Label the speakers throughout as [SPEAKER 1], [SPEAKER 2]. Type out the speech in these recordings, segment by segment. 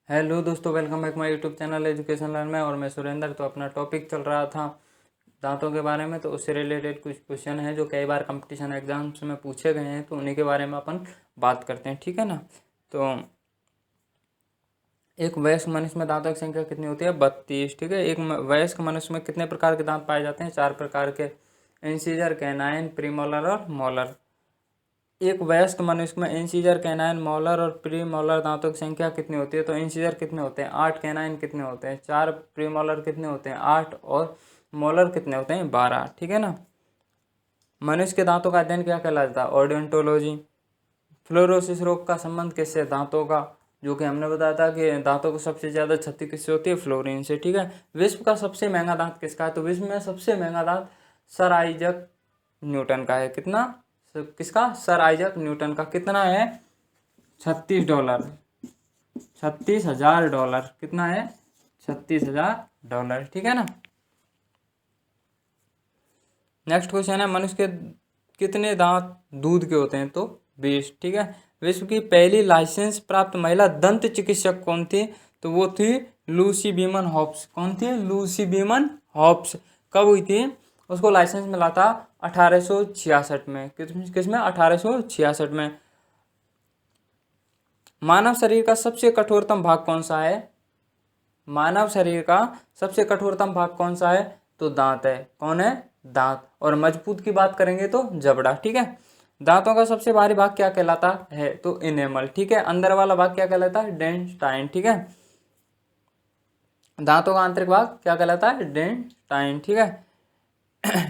[SPEAKER 1] Hello दोस्तों, welcome back my YouTube channel education learn में। और मैं सुरेंद्र। तो अपना टॉपिक चल रहा था दांतों के बारे में। तो उससे रिलेटेड कुछ क्वेश्चन हैं जो कई बार कंपटीशन एग्जाम्स में पूछे गए हैं, तो उन्हीं के बारे में अपन बात करते हैं, ठीक है ना। तो एक वयस्क मनुष्य में दांतों की संख्या कितनी होती है? 32। ठीक है। एक वयस्क मनुष्य में कितने प्रकार के दांत पाए जाते हैं? 4 प्रकार के। इंसीजर, कैनाइन, प्रीमोलर और मोलर। एक वयस्क मनुष्य में इंसीजर, कैनाइन, मोलर और प्रीमोलर दांतों की संख्या कितनी होती है? तो इंसीजर कितने होते हैं? 8। कैनाइन कितने होते हैं? 4। प्रीमोलर कितने होते हैं? 8। और मोलर कितने होते हैं? 12। ठीक है ना। मनुष्य के दांतों का अध्ययन क्या कहलाता है? ओडोंटोलॉजी। फ्लोरोसिस रोग का संबंध किससे? दांतों का, जो कि हमने बताया था कि दांतों को सबसे ज्यादा क्षति किससे होती है? फ्लोरीन से। ठीक है। विश्व का सबसे महंगा दांत किसका है? तो विश्व में सबसे महंगा दांत सर आइजक न्यूटन का है। कितना? किसका? सर आइजक न्यूटन का। कितना है? $36। $36,000। कितना है? $36,000। ठीक है ना। नेक्स्ट क्वेश्चन है, मनुष्य के कितने दांत दूध के होते हैं? तो 20। ठीक है। विश्व की पहली लाइसेंस प्राप्त महिला दंत चिकित्सक कौन थी? तो वो थी लूसी बीमन हॉब्स। कौन थी? Lucy Beaman Hobbs. कब हुई थी? उसको लाइसेंस मिला था 1866 में। किसमें? 1866 में। मानव शरीर का सबसे कठोरतम भाग कौन सा है? मानव शरीर का सबसे कठोरतम भाग कौन सा है? तो दांत है। कौन है? दांत। और मजबूत की बात करेंगे तो जबड़ा। ठीक है। दांतों का सबसे भारी भाग क्या कहलाता है? तो इनेमल। ठीक है। अंदर वाला भाग क्या कहलाता है? डेंटाइन। ठीक है। दांतों का आंतरिक भाग क्या कहलाता है? डेंटाइन। ठीक है।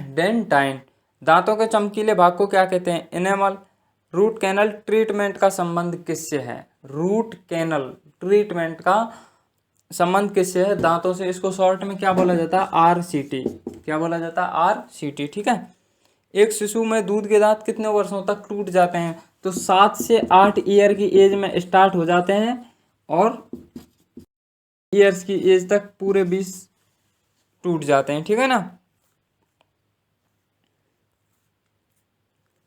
[SPEAKER 1] डेंटाइन। दांतों के चमकीले भाग को क्या कहते हैं? इनेमल। रूट कैनल ट्रीटमेंट का संबंध किससे है? रूट कैनल ट्रीटमेंट का संबंध किससे है? दांतों से। इसको शॉर्ट में क्या बोला जाता है? RCT। क्या बोला जाता है? RCT। ठीक है। एक शिशु में दूध के दांत कितने वर्षों तक टूट जाते हैं? तो 7 से 8 ईयर की एज में स्टार्ट हो जाते हैं और ईयर्स की एज तक पूरे 20 टूट जाते हैं। ठीक है ना।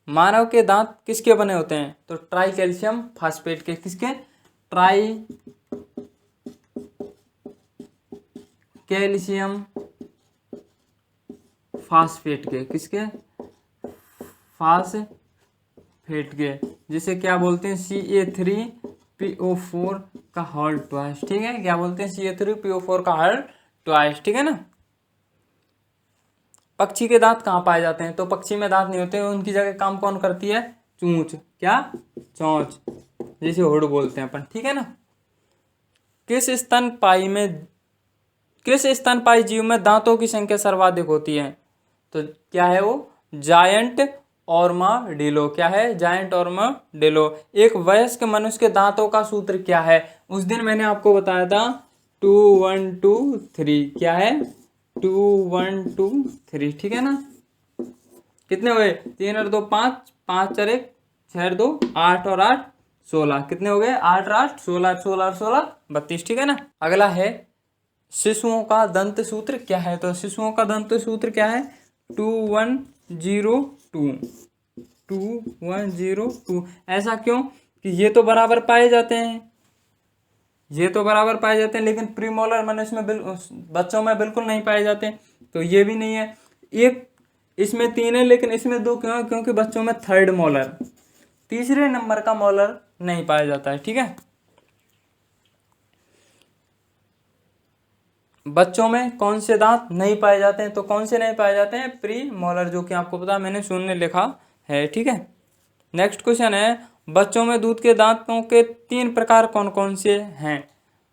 [SPEAKER 1] मानव के दांत किसके बने होते हैं? तो ट्राई कैल्शियम फास्फेट के। किसके? ट्राई कैल्शियम फास्फेट के। किसके? फास्फेट के। जिसे क्या बोलते हैं? CA3PO4 का हॉल ट्वाइस। ठीक है। क्या बोलते हैं? CA3PO4 का हॉल ट्वाइस। ठीक है ना। पक्षी के दांत कहाँ पाए जाते हैं? तो पक्षी में दांत नहीं होते, उनकी जगह काम कौन करती है? चूंच। क्या? चोंच, जिसे होड़ बोलते हैं अपन। ठीक है ना। किस स्तनपायी में किस स्तनपायी जीव में दांतों की संख्या सर्वाधिक होती है? तो क्या है वो? जायंट ऑर्माडिलो। क्या है? जायंट ऑर्माडिलो। एक वयस्क मनुष्य के दांतों का सूत्र क्या है? उस दिन मैंने आपको बताया था 2 1 2 3। क्या है? 2 1 2 3। ठीक है ना। कितने हुए? 3 और 2 5, 5 और 1 6 और 2 8 और 8 16। कितने हो गए? 8 और 8 16, 16 और 16 32। ठीक है ना। अगला है, शिशुओं का दंत सूत्र क्या है? तो शिशुओं का दंत सूत्र क्या है? 2102। 2102। ऐसा क्यों? कि ये तो बराबर पाए जाते हैं, ये तो बराबर पाए जाते हैं, लेकिन प्रीमोलर मनुष्य में बच्चों में बिल्कुल नहीं पाए जाते। तो ये भी नहीं है। एक इसमें 3 है लेकिन इसमें 2 क्यों? क्योंकि बच्चों में थर्ड मोलर, तीसरे नंबर का मोलर नहीं पाया जाता है। ठीक है। बच्चों में कौन से दांत नहीं पाए जाते हैं? तो कौन से नहीं पाए जाते हैं? प्री मोलर, जो कि आपको पता है, मैंने शून्य लिखा है। ठीक है। नेक्स्ट क्वेश्चन है, बच्चों में दूध के दांतों के 3 प्रकार कौन कौन से हैं?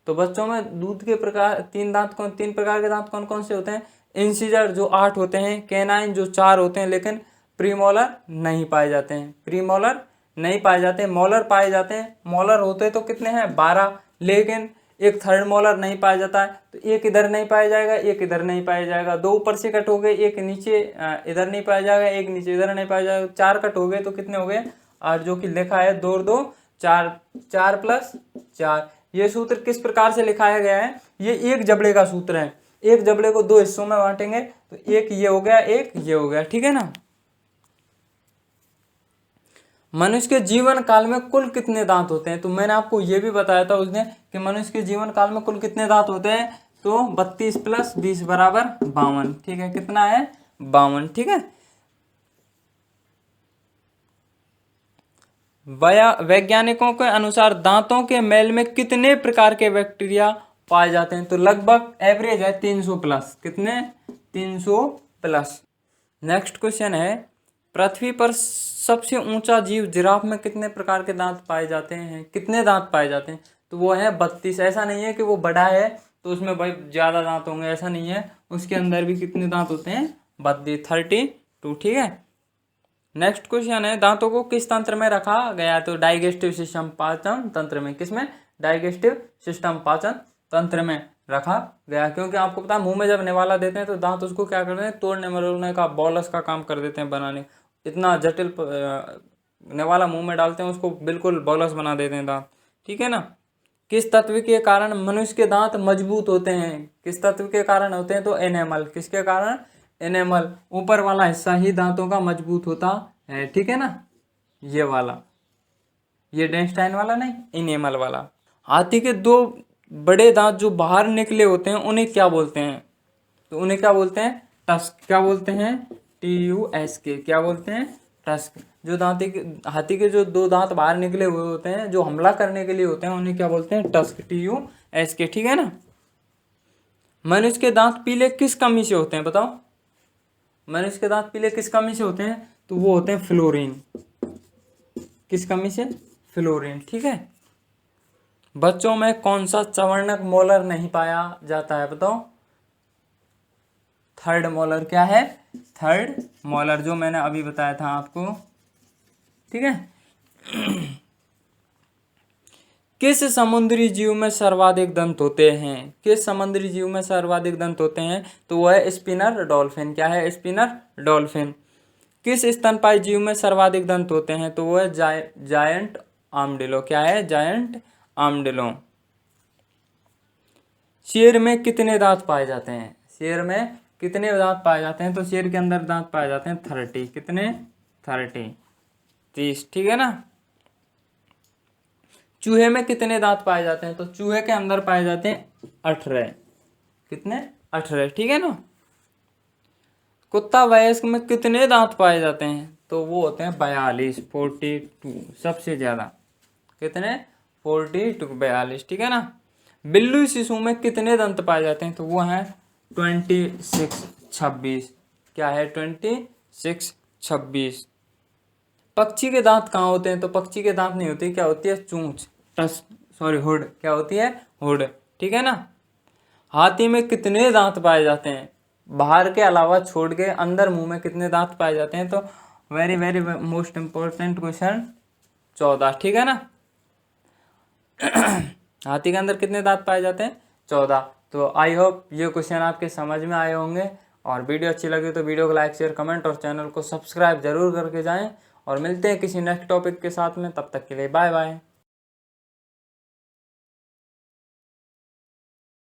[SPEAKER 1] तो बच्चों में दूध के प्रकार 3 प्रकार के दांत कौन कौन से होते हैं? इंसीजर जो 8 होते हैं, कैनाइन जो 4 होते हैं, लेकिन प्रीमोलर नहीं पाए जाते हैं। प्रीमोलर नहीं पाए जाते हैं। मोलर पाए जाते हैं। मोलर होते तो कितने हैं? 12, लेकिन एक थर्ड मोलर नहीं पाया जाता है। तो एक इधर नहीं पाया जाएगा, एक इधर नहीं पाया जाएगा। 2 ऊपर से कट हो गए, एक नीचे इधर नहीं पाया जाएगा, एक नीचे इधर नहीं पाया जाएगा। 4 कट हो गए तो कितने हो गए? 8, जो कि लिखा है 2 और 2 4, 4 प्लस 4। ये सूत्र किस प्रकार से लिखाया गया है? ये एक जबड़े का सूत्र है। एक जबड़े को 2 हिस्सों में बांटेंगे तो एक ये हो गया, एक ये हो गया। ठीक है ना। मनुष्य के जीवन काल में कुल कितने दांत होते हैं? तो मैंने आपको ये भी बताया था उस दिन कि मनुष्य के जीवन काल में कुल कितने दांत होते हैं, तो 32 + 20 = 52। ठीक है, कितना है? 52। ठीक है, वैज्ञानिकों के अनुसार दांतों के मैल में कितने प्रकार के बैक्टीरिया पाए जाते हैं? तो लगभग एवरेज है 300+। कितने? 300+। नेक्स्ट क्वेश्चन है, पृथ्वी पर सबसे ऊंचा जीव जिराफ में कितने प्रकार के दांत पाए जाते हैं? कितने दांत पाए जाते हैं? तो वो है 32। ऐसा नहीं है कि वो बड़ा है तो उसमें भाई ज़्यादा दांत होंगे, ऐसा नहीं है, उसके अंदर भी कितने दांत होते हैं? 32। ठीक है। नेक्स्ट क्वेश्चन है, दांतों को किस तंत्र में रखा गया? तो डाइजेस्टिव सिस्टम, पाचन तंत्र में। किसमें? डाइजेस्टिव सिस्टम, पाचन तंत्र में रखा गया। क्योंकि आपको पता है मुंह में जब निवाला देते हैं तो दांत उसको क्या करते हैं? तोड़ने मरोड़ने का, बॉलस का काम कर देते हैं बनाने। इतना जटिल निवाला मुंह में डालते हैं उसको बिल्कुल बॉलस बना देते हैं दांत। ठीक है ना। किस तत्व के कारण मनुष्य के दांत मजबूत होते हैं? किस तत्व के कारण होते हैं? तो एनेमल। किसके कारण? एनेमल। ऊपर वाला हिस्सा ही दांतों का मजबूत होता है। ठीक है ना, ये वाला, ये डेंस्टाइन वाला नहीं, एनेमल वाला। हाथी के 2 बड़े दांत जो बाहर निकले होते हैं उन्हें क्या बोलते हैं? तो उन्हें क्या बोलते हैं? टस्क। क्या बोलते हैं? TUSK। क्या बोलते हैं? टस्क। जो हाथी के जो 2 दांत बाहर निकले हुए होते हैं, जो हमला करने के लिए होते हैं, उन्हें क्या बोलते हैं? टस्क। TUSK। ठीक है ना। मनुष्य के दांत पीले किस कमी से होते हैं? बताओ, मनुष्य के दांत पीले किस कमी से होते हैं? तो वो होते हैं फ्लोरीन। किस कमी से? फ्लोरीन। ठीक है। बच्चों में कौन सा चवर्णक मोलर नहीं पाया जाता है? बताओ। 3rd molar. क्या है? 3rd मोलर, जो मैंने अभी बताया था आपको। ठीक है। किस समुद्री जीव में सर्वाधिक दंत होते हैं? किस समुद्री जीव में सर्वाधिक दंत होते हैं? तो वो है स्पिनर डॉल्फिन। क्या है? Spinner dolphin. किस स्तनपायी जीव में सर्वाधिक दंत होते हैं? तो वो है जायंट आर्मडिलो। क्या है? Giant armadillo. शेर में कितने दांत पाए जाते हैं? शेर में कितने दांत पाए जाते हैं? तो शेर के अंदर दांत पाए जाते हैं 30। कितने? 30। ठीक है ना। चूहे में कितने दांत पाए जाते हैं? तो चूहे के अंदर पाए जाते हैं 18। कितने? 18। ठीक है ना। कुत्ता वयस्क में कितने दांत पाए जाते हैं? तो वो होते हैं 42, 42 सबसे ज्यादा। कितने? 42, 42। ठीक है ना। बिल्ली शिशु में कितने दंत पाए जाते हैं? तो वो हैं 26, 26। क्या है? 26, 26। पक्षी के दांत कहाँ होते हैं? तो पक्षी के दांत नहीं होते, क्या होती है? चूंच, हुड। क्या होती है? हुड। ठीक है ना। हाथी में कितने दांत पाए जाते हैं? बाहर के अलावा छोड़ के अंदर मुंह में कितने दांत पाए जाते हैं? तो very very most important question, 14। ठीक है ना। हाथी के अंदर कितने दांत पाए जाते हैं? 14। तो आई होप ये क्वेश्चन आपके समझ में आए होंगे, और वीडियो अच्छी लगी तो वीडियो को लाइक, शेयर, कमेंट और चैनल को सब्सक्राइब जरूर करके जाएं। और मिलते हैं किसी नेक्स्ट टॉपिक के साथ में, तब तक के लिए बाय बाय।